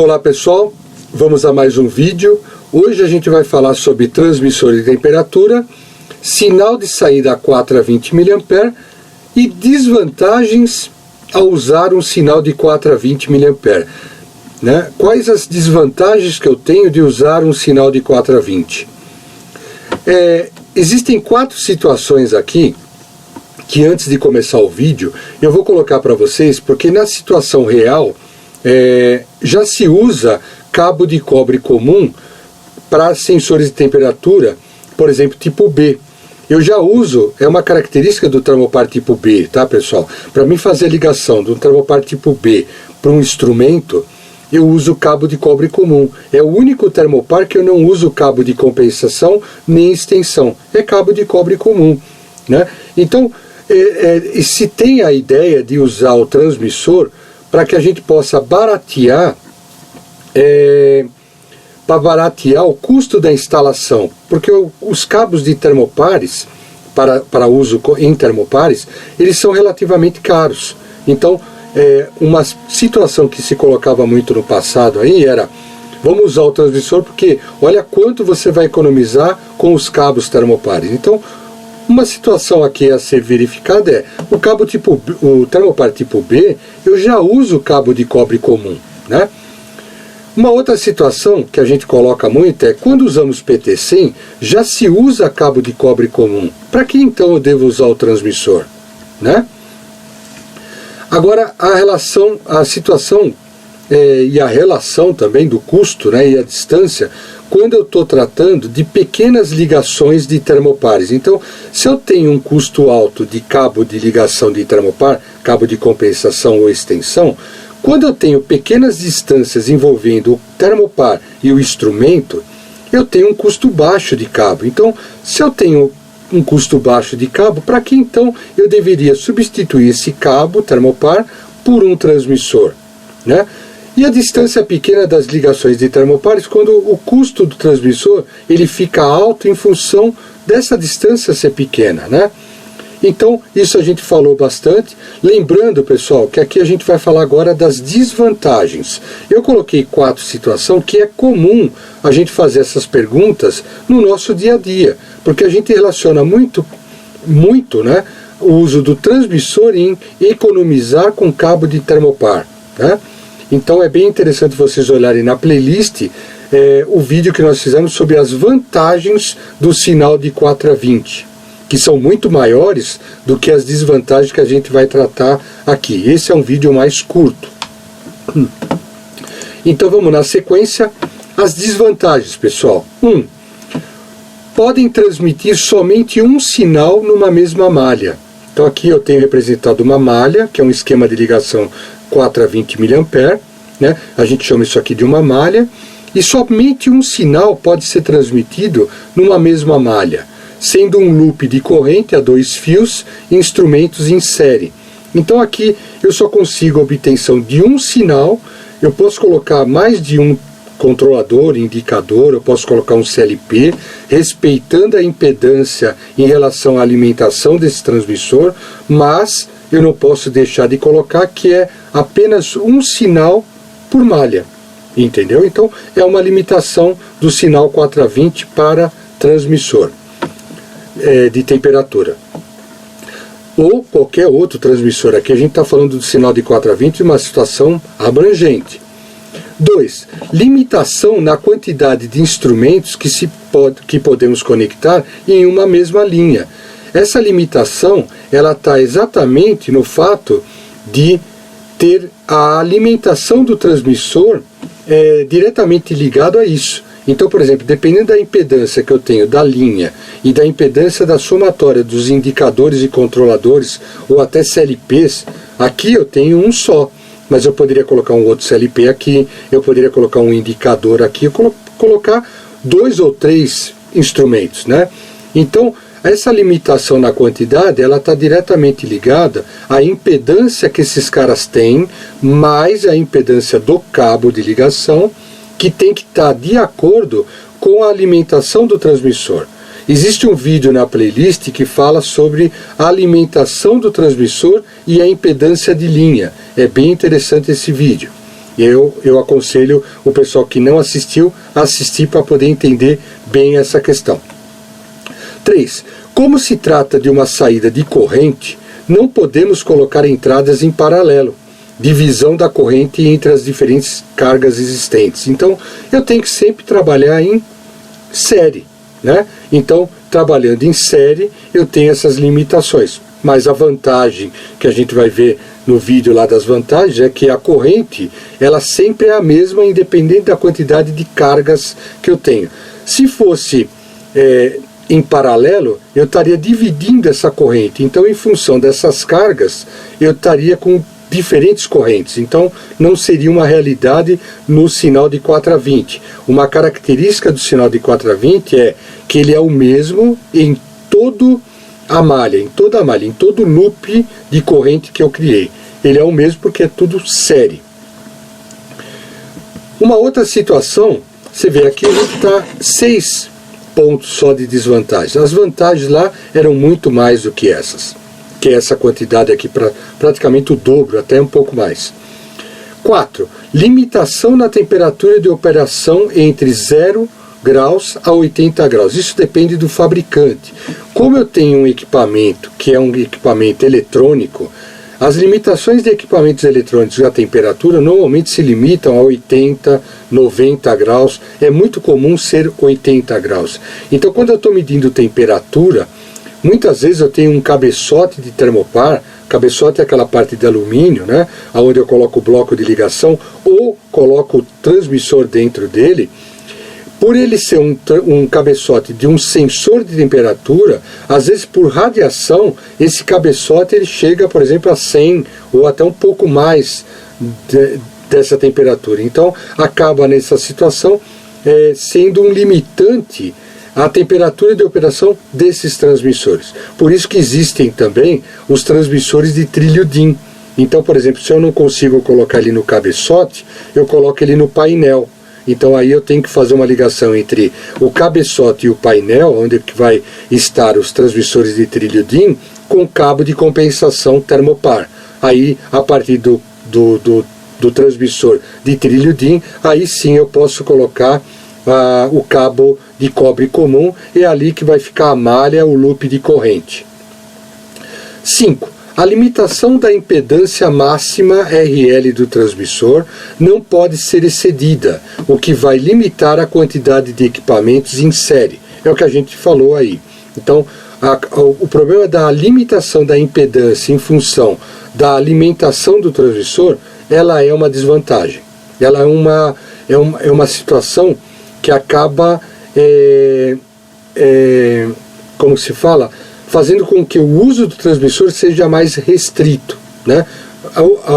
Olá pessoal, vamos a mais um vídeo. Hoje a gente vai falar sobre transmissor de temperatura, sinal de saída a 4 a 20 mA e desvantagens ao usar um sinal de 4 a 20 mA. Né? Quais as desvantagens que eu tenho de usar um sinal de 4 a 20? Existem 4 situações aqui que antes de começar o vídeo eu vou colocar para vocês, porque na situação real já se usa cabo de cobre comum para sensores de temperatura, por exemplo, tipo B. Eu já uso, é uma característica do termopar tipo B, tá pessoal? Para mim fazer a ligação do termopar tipo B para um instrumento, eu uso cabo de cobre comum. É o único termopar que eu não uso cabo de compensação nem extensão. É cabo de cobre comum, né? Então, se tem a ideia de usar o transmissor para que a gente possa baratear o custo da instalação, porque os cabos de termopares, para uso em termopares, eles são relativamente caros. Então, uma situação que se colocava muito no passado aí era: vamos usar o transmissor porque olha quanto você vai economizar com os cabos termopares. Então, uma situação aqui a ser verificada é o termopar tipo B, eu já uso cabo de cobre comum, né? Uma outra situação que a gente coloca muito é quando usamos PT100, já se usa cabo de cobre comum. Para que então eu devo usar o transmissor, né? Agora a situação e a relação também do custo, né, e a distância, quando eu estou tratando de pequenas ligações de termopares. Então, se eu tenho um custo alto de cabo de ligação de termopar, cabo de compensação ou extensão, quando eu tenho pequenas distâncias envolvendo o termopar e o instrumento, eu tenho um custo baixo de cabo. Então, se eu tenho um custo baixo de cabo, para que então eu deveria substituir esse cabo termopar por um transmissor, né? E a distância pequena das ligações de termopares, quando o custo do transmissor ele fica alto em função dessa distância ser pequena, né? Então, isso a gente falou bastante. Lembrando, pessoal, que aqui a gente vai falar agora das desvantagens. Eu coloquei 4 situações que é comum a gente fazer essas perguntas no nosso dia a dia, porque a gente relaciona muito, né, o uso do transmissor em economizar com cabo de termopar, né? Então é bem interessante vocês olharem na playlist o vídeo que nós fizemos sobre as vantagens do sinal de 4 a 20, que são muito maiores do que as desvantagens que a gente vai tratar aqui. Esse é um vídeo mais curto. Então vamos na sequência. As desvantagens, pessoal. 1. Podem transmitir somente um sinal numa mesma malha. Então aqui eu tenho representado uma malha, que é um esquema de ligação 4 a 20 mA, né? A gente chama isso aqui de uma malha, e somente um sinal pode ser transmitido numa mesma malha, sendo um loop de corrente a 2 fios e instrumentos em série. Então aqui eu só consigo a obtenção de um sinal. Eu posso colocar mais de um controlador, indicador, eu posso colocar um CLP, respeitando a impedância em relação à alimentação desse transmissor, mas eu não posso deixar de colocar que é apenas um sinal por malha, entendeu? Então é uma limitação do sinal 4 a 20 para transmissor de temperatura. Ou qualquer outro transmissor. Aqui a gente está falando do sinal de 4 a 20 uma situação abrangente. 2. Limitação na quantidade de instrumentos que podemos conectar em uma mesma linha. Essa limitação ela está exatamente no fato de ter a alimentação do transmissor diretamente ligado a isso. Então, por exemplo, dependendo da impedância que eu tenho da linha e da impedância da somatória dos indicadores e controladores, ou até CLPs, aqui eu tenho um só, mas eu poderia colocar um outro CLP aqui, eu poderia colocar um indicador aqui, colocar 2 ou 3 instrumentos, né? Então, essa limitação na quantidade, ela está diretamente ligada à impedância que esses caras têm, mais a impedância do cabo de ligação, que tem que estar de acordo com a alimentação do transmissor. Existe um vídeo na playlist que fala sobre a alimentação do transmissor e a impedância de linha. É bem interessante esse vídeo. Eu aconselho o pessoal que não assistiu a assistir para poder entender bem essa questão. 3. Como se trata de uma saída de corrente, não podemos colocar entradas em paralelo, divisão da corrente entre as diferentes cargas existentes. Então, eu tenho que sempre trabalhar em série, né? Então, trabalhando em série, eu tenho essas limitações. Mas a vantagem que a gente vai ver no vídeo lá das vantagens é que a corrente, ela sempre é a mesma, independente da quantidade de cargas que eu tenho. Se fosse em paralelo, eu estaria dividindo essa corrente. Então, em função dessas cargas, eu estaria com diferentes correntes. Então, não seria uma realidade no sinal de 4A20. Uma característica do sinal de 4A20 é que ele é o mesmo em toda a malha, em todo loop de corrente que eu criei. Ele é o mesmo porque é tudo série. Uma outra situação, você vê aqui, a gente está 6 pontos só de desvantagem. As vantagens lá eram muito mais do que essas, que é essa quantidade aqui, praticamente o dobro, até um pouco mais. 4. Limitação na temperatura de operação entre 0 graus a 80 graus. Isso depende do fabricante. Como eu tenho um equipamento que é um equipamento eletrônico, as limitações de equipamentos eletrônicos à temperatura normalmente se limitam a 80, 90 graus. É muito comum ser 80 graus. Então, quando eu estou medindo temperatura, muitas vezes eu tenho um cabeçote de termopar. Cabeçote é aquela parte de alumínio, né, onde eu coloco o bloco de ligação ou coloco o transmissor dentro dele. Por ele ser um cabeçote de um sensor de temperatura, às vezes por radiação, esse cabeçote ele chega, por exemplo, a 100 ou até um pouco mais dessa temperatura. Então, acaba nessa situação sendo um limitante à temperatura de operação desses transmissores. Por isso que existem também os transmissores de trilho DIN. Então, por exemplo, se eu não consigo colocar ele no cabeçote, eu coloco ele no painel. Então aí eu tenho que fazer uma ligação entre o cabeçote e o painel, onde que vai estar os transmissores de trilho DIN, com cabo de compensação termopar. Aí, a partir do transmissor de trilho DIN, aí sim eu posso colocar o cabo de cobre comum, é ali que vai ficar a malha, o loop de corrente. 5. A limitação da impedância máxima RL do transmissor não pode ser excedida, o que vai limitar a quantidade de equipamentos em série. É o que a gente falou aí. Então, o problema da limitação da impedância em função da alimentação do transmissor, ela é uma desvantagem. Ela é uma situação que acaba, como se fala, fazendo com que o uso do transmissor seja mais restrito, né?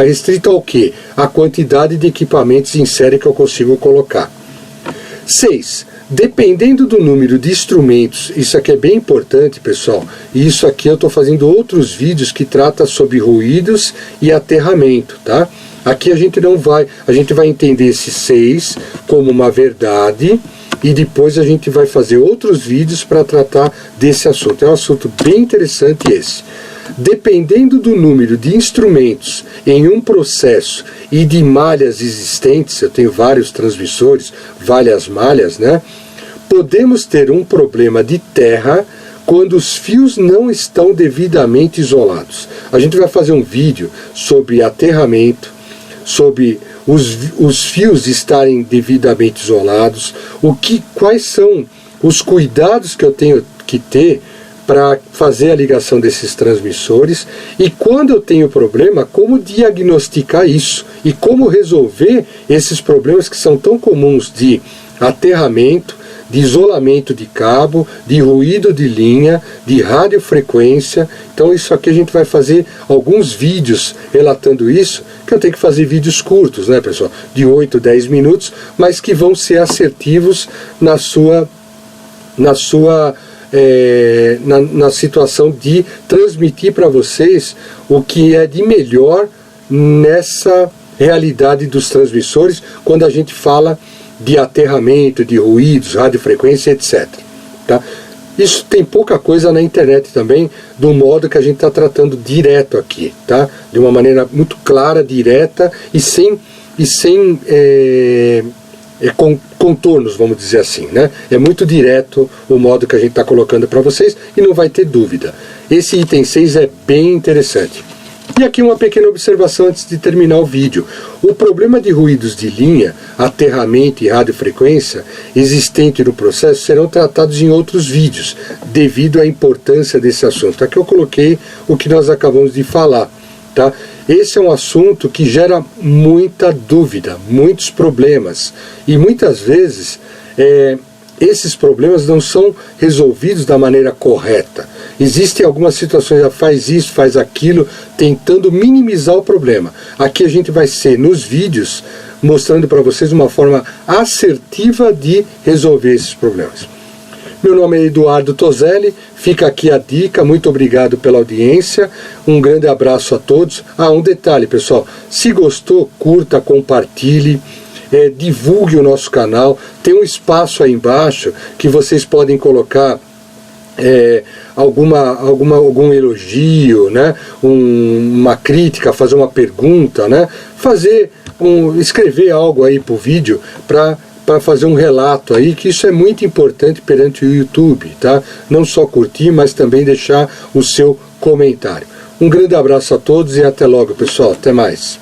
Restrito ao quê? A quantidade de equipamentos em série que eu consigo colocar. 6. Dependendo do número de instrumentos, isso aqui é bem importante, pessoal, e isso aqui eu estou fazendo outros vídeos que tratam sobre ruídos e aterramento, tá? Aqui a gente vai entender esses 6 como uma verdade, e depois a gente vai fazer outros vídeos para tratar desse assunto. É um assunto bem interessante esse. Dependendo do número de instrumentos em um processo e de malhas existentes, eu tenho vários transmissores, várias malhas, né? Podemos ter um problema de terra quando os fios não estão devidamente isolados. A gente vai fazer um vídeo sobre aterramento, sobre os fios estarem devidamente isolados, quais são os cuidados que eu tenho que ter para fazer a ligação desses transmissores, e quando eu tenho problema, como diagnosticar isso e como resolver esses problemas que são tão comuns de aterramento, de isolamento de cabo, de ruído de linha, de radiofrequência. Então isso aqui a gente vai fazer alguns vídeos relatando isso, que eu tenho que fazer vídeos curtos, né, pessoal? De 8, 10 minutos, mas que vão ser assertivos na situação de transmitir para vocês o que é de melhor nessa realidade dos transmissores, quando a gente fala de aterramento, de ruídos, radiofrequência, etc. Tá? Isso tem pouca coisa na internet também, do modo que a gente está tratando direto aqui, tá? De uma maneira muito clara, direta e sem e sem contornos, vamos dizer assim, né? É muito direto o modo que a gente está colocando para vocês e não vai ter dúvida. Esse item 6 é bem interessante. E aqui uma pequena observação antes de terminar o vídeo. O problema de ruídos de linha, aterramento e radiofrequência existente no processo serão tratados em outros vídeos, devido à importância desse assunto. Aqui eu coloquei o que nós acabamos de falar, tá? Esse é um assunto que gera muita dúvida, muitos problemas, e muitas vezes esses problemas não são resolvidos da maneira correta. Existem algumas situações, faz isso, faz aquilo, tentando minimizar o problema. Aqui a gente vai ser, nos vídeos, mostrando para vocês uma forma assertiva de resolver esses problemas. Meu nome é Eduardo Toselli, fica aqui a dica, muito obrigado pela audiência, um grande abraço a todos. Um detalhe, pessoal, se gostou, curta, compartilhe, divulgue o nosso canal, tem um espaço aí embaixo que vocês podem colocar algum elogio, né? Uma crítica, fazer uma pergunta, né? Escrever algo aí para o vídeo para fazer um relato aí, que isso é muito importante perante o YouTube, tá? Não só curtir, mas também deixar o seu comentário. Um grande abraço a todos e até logo, pessoal. Até mais.